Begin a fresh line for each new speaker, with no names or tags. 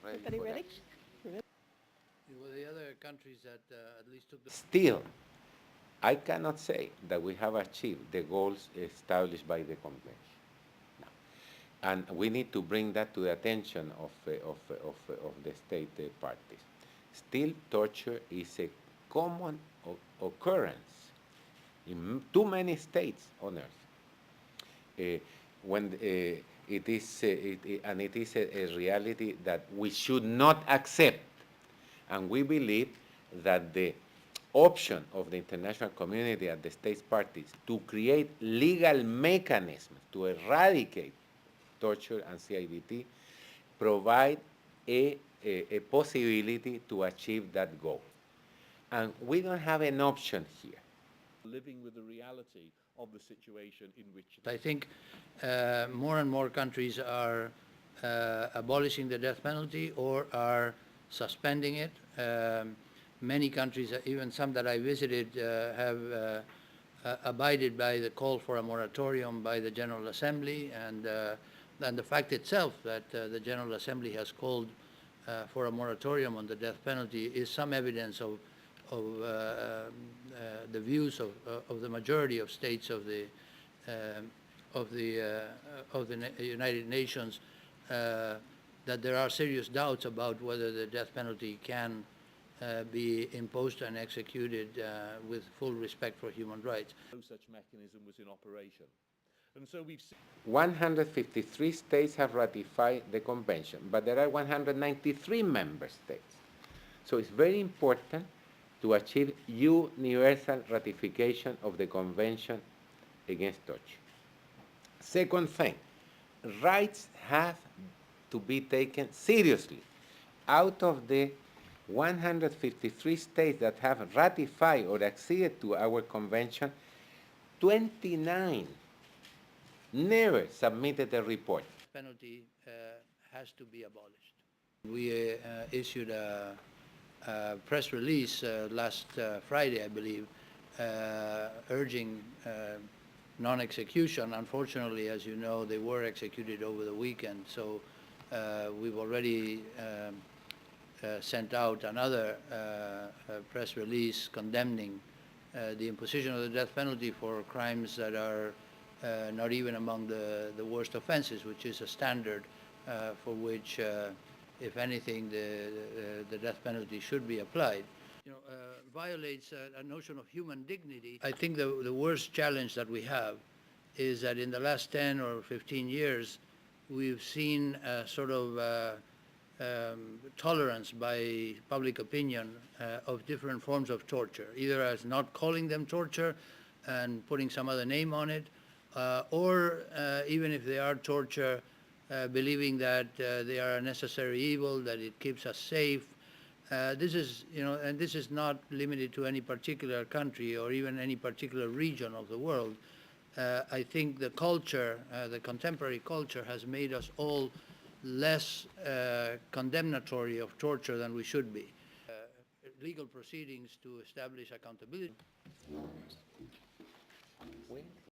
ready
Everybody
for
ready?
action.
Were the other countries that at least took the...
Still, I cannot say that we have achieved the goals established by the convention. No. And we need to bring that to the attention of the state parties. Still, torture is a common occurrence in too many states on earth. When it is a reality that we should not accept, and we believe that the option of the international community and the states parties to create legal mechanisms to eradicate torture and CIDT provide a possibility to achieve that goal. And we don't have an option here.
Living with the reality of the situation in which...
I think more and more countries are abolishing the death penalty or are suspending it. Many countries, even some that I visited, have abided by the call for a moratorium by the General Assembly, and the fact itself that the General Assembly has called for a moratorium on the death penalty is some evidence of the views of the majority of states of the United Nations, that there are serious doubts about whether the death penalty can be imposed and executed with full respect for human rights.
No such mechanism was in operation. And so we've seen
153 states have ratified the convention, but there are 193 member states. So it's very important to achieve universal ratification of the Convention Against Torture. Second thing, rights have to be taken seriously. Out of the 153 states that have ratified or acceded to our convention, 29 never submitted a report.
Penalty has to be abolished. We issued a press release last Friday, I believe, urging non-execution. Unfortunately, as you know, they were executed over the weekend, so we've already sent out another press release condemning the imposition of the death penalty for crimes that are not even among the worst offenses, which is a standard for which, if anything, the death penalty should be applied. You know, violates a notion of human dignity. I think the worst challenge that we have is that in the last 10 or 15 years, we've seen a sort of tolerance by public opinion of different forms of torture, either as not calling them torture and putting some other name on it, or even if they are torture, believing that they are a necessary evil, that it keeps us safe. This is, you know, and this is not limited to any particular country or even any particular region of the world. I think the culture, the contemporary culture, has made us all less condemnatory of torture than we should be. Legal proceedings to establish accountability.
When